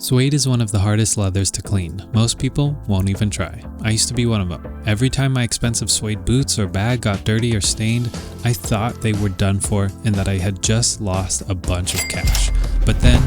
Suede is one of the hardest leathers to clean. Most people won't even try. I used to be one of them. Every time my expensive suede boots or bag got dirty or stained, I thought they were done for and that I had just lost a bunch of cash. But then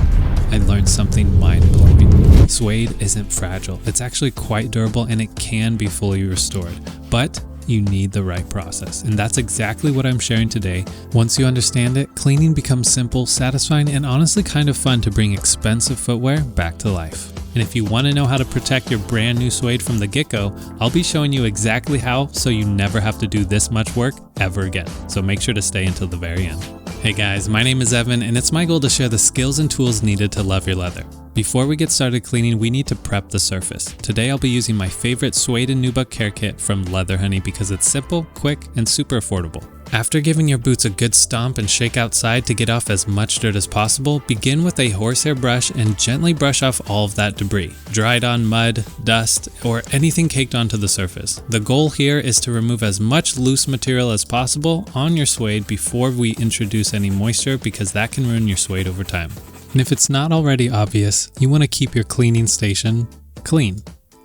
I learned something mind-blowing. Suede isn't fragile. It's actually quite durable and it can be fully restored. But you need the right process, and that's exactly what I'm sharing today. Once you understand it, cleaning becomes simple, satisfying, and honestly kind of fun to bring expensive footwear back to life. And if you want to know how to protect your brand new suede from the get-go, I'll be showing you exactly how, so you never have to do this much work ever again. So make sure to stay until the very end. Hey guys, my name is Evan, and it's my goal to share the skills and tools needed to love your leather. Before we get started cleaning, we need to prep the surface. Today I'll be using my favorite Suede and Nubuck care kit from Leather Honey because it's simple, quick, and super affordable. After giving your boots a good stomp and shake outside to get off as much dirt as possible, begin with a horsehair brush and gently brush off all of that debris, dried on mud, dust, or anything caked onto the surface. The goal here is to remove as much loose material as possible on your suede before we introduce any moisture because that can ruin your suede over time. And if it's not already obvious, you want to keep your cleaning station clean.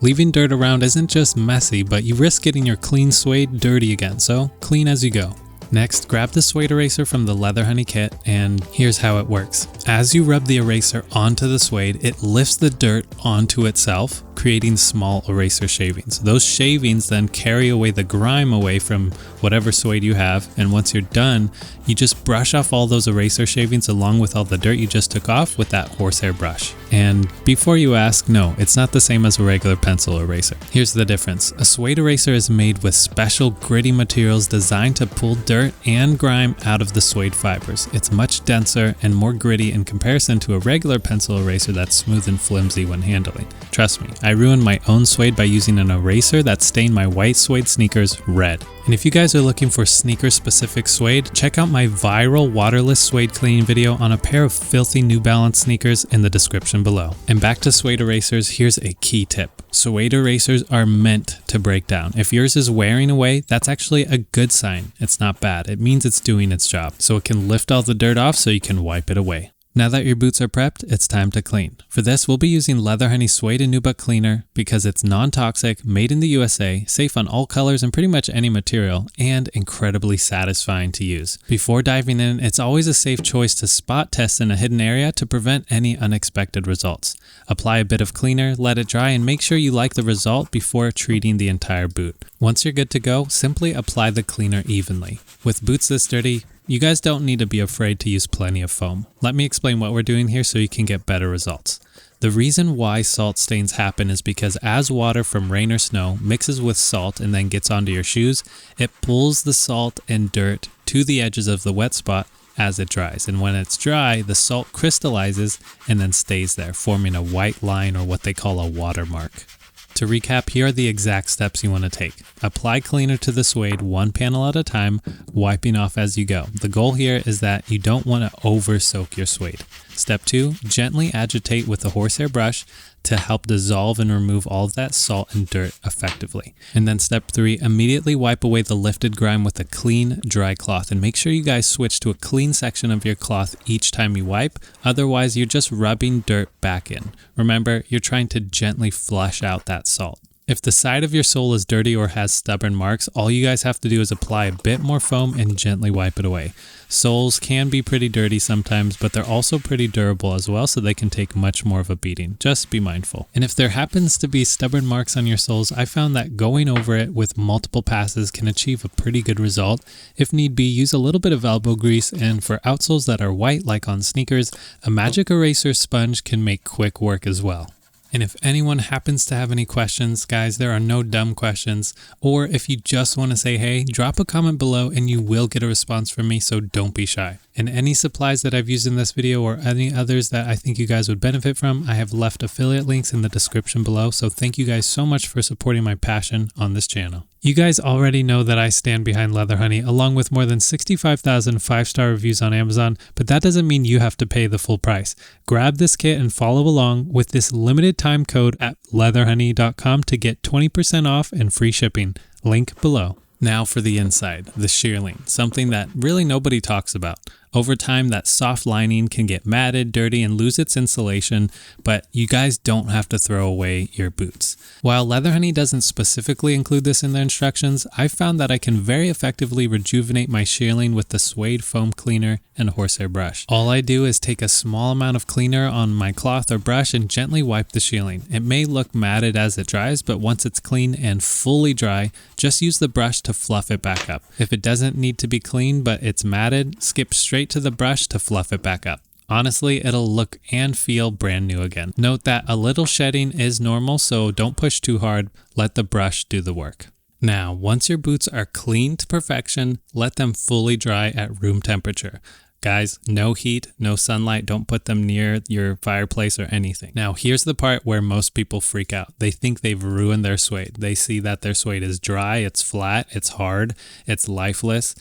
Leaving dirt around isn't just messy, but you risk getting your clean suede dirty again, so clean as you go. Next, grab the suede eraser from the Leather Honey kit, and here's how it works. As you rub the eraser onto the suede, it lifts the dirt onto itself, creating small eraser shavings. Those shavings then carry away the grime away from whatever suede you have, and once you're done, you just brush off all those eraser shavings along with all the dirt you just took off with that horsehair brush. And before you ask, no, it's not the same as a regular pencil eraser. Here's the difference. A suede eraser is made with special gritty materials designed to pull dirt and grime out of the suede fibers. It's much denser and more gritty in comparison to a regular pencil eraser that's smooth and flimsy when handling. Trust me, I ruined my own suede by using an eraser that stained my white suede sneakers red. And if you guys are looking for sneaker-specific suede, check out my viral waterless suede cleaning video on a pair of filthy New Balance sneakers in the description below. And back to suede erasers, here's a key tip. Suede erasers are meant to break down. If yours is wearing away, that's actually a good sign. It's not bad. It means it's doing its job. So it can lift all the dirt off so you can wipe it away. Now that your boots are prepped, it's time to clean. For this, we'll be using Leather Honey Suede and Nubuck Cleaner because it's non-toxic, made in the USA, safe on all colors and pretty much any material, and incredibly satisfying to use. Before diving in, it's always a safe choice to spot test in a hidden area to prevent any unexpected results. Apply a bit of cleaner, let it dry, and make sure you like the result before treating the entire boot. Once you're good to go, simply apply the cleaner evenly. With boots this dirty, you guys don't need to be afraid to use plenty of foam. Let me explain what we're doing here so you can get better results. The reason why salt stains happen is because as water from rain or snow mixes with salt and then gets onto your shoes, it pulls the salt and dirt to the edges of the wet spot as it dries. And when it's dry, the salt crystallizes and then stays there, forming a white line or what they call a watermark. To recap, here are the exact steps you want to take. Apply cleaner to the suede one panel at a time, wiping off as you go. The goal here is that you don't want to over soak your suede. Step 2, gently agitate with a horsehair brush to help dissolve and remove all of that salt and dirt effectively. And then step 3, immediately wipe away the lifted grime with a clean, dry cloth. And make sure you guys switch to a clean section of your cloth each time you wipe. Otherwise, you're just rubbing dirt back in. Remember, you're trying to gently flush out that salt. If the side of your sole is dirty or has stubborn marks, all you guys have to do is apply a bit more foam and gently wipe it away. Soles can be pretty dirty sometimes, but they're also pretty durable as well, so they can take much more of a beating. Just be mindful. And if there happens to be stubborn marks on your soles, I found that going over it with multiple passes can achieve a pretty good result. If need be, use a little bit of elbow grease, and for outsoles that are white like on sneakers, a magic eraser sponge can make quick work as well. And if anyone happens to have any questions, guys, there are no dumb questions. Or if you just want to say hey, drop a comment below and you will get a response from me, so don't be shy. And any supplies that I've used in this video or any others that I think you guys would benefit from, I have left affiliate links in the description below. So thank you guys so much for supporting my passion on this channel. You guys already know that I stand behind Leather Honey along with more than 65,000 5-star reviews on Amazon, but that doesn't mean you have to pay the full price. Grab this kit and follow along with this limited time code at leatherhoney.com to get 20% off and free shipping. Link below. Now for the inside, the shearling, something that really nobody talks about. Over time, that soft lining can get matted, dirty, and lose its insulation, but you guys don't have to throw away your boots. While Leather Honey doesn't specifically include this in their instructions, I've found that I can very effectively rejuvenate my shearling with the Suede foam cleaner and Horsehair brush. All I do is take a small amount of cleaner on my cloth or brush and gently wipe the shearling. It may look matted as it dries, but once it's clean and fully dry, just use the brush to fluff it back up. If it doesn't need to be clean but it's matted, skip straight to the brush to fluff it back up. Honestly, it'll look and feel brand new again. Note that a little shedding is normal, so don't push too hard. Let the brush do the work. Now, once your boots are clean to perfection, let them fully dry at room temperature. Guys, no heat, no sunlight, don't put them near your fireplace or anything. Now, here's the part where most people freak out. They think they've ruined their suede. They see that their suede is dry, it's flat, it's hard, it's lifeless.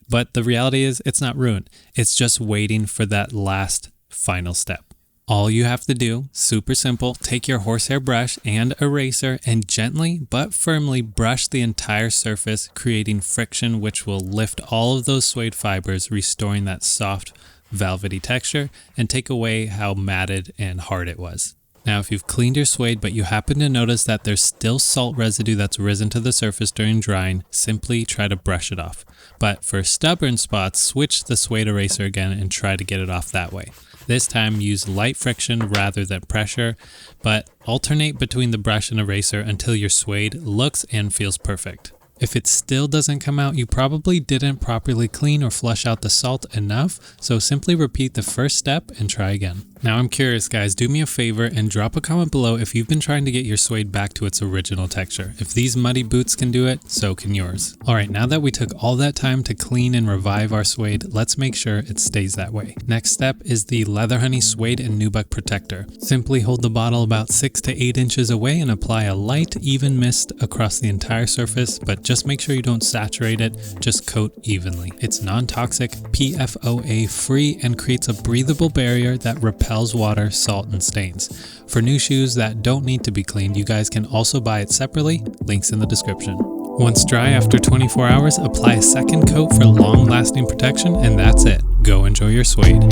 But the reality is it's not ruined. It's just waiting for that last final step. All you have to do, super simple, take your horsehair brush and eraser and gently but firmly brush the entire surface, creating friction which will lift all of those suede fibers, restoring that soft, velvety texture and take away how matted and hard it was. Now, if you've cleaned your suede but you happen to notice that there's still salt residue that's risen to the surface during drying, simply try to brush it off. But for stubborn spots, switch the suede eraser again and try to get it off that way. This time use light friction rather than pressure, but alternate between the brush and eraser until your suede looks and feels perfect. If it still doesn't come out, you probably didn't properly clean or flush out the salt enough, so simply repeat the first step and try again. Now I'm curious guys, do me a favor and drop a comment below if you've been trying to get your suede back to its original texture. If these muddy boots can do it, so can yours. Alright, now that we took all that time to clean and revive our suede, let's make sure it stays that way. Next step is the Leather Honey Suede and Nubuck Protector. Simply hold the bottle about 6 to 8 inches away and apply a light, even mist across the entire surface, but just make sure you don't saturate it, just coat evenly. It's non-toxic, PFOA free, and creates a breathable barrier that repels water, salt, and stains. For new shoes that don't need to be cleaned, you guys can also buy it separately, links in the description. Once dry after 24 hours, apply a second coat for long-lasting protection, and that's it. Go enjoy your suede.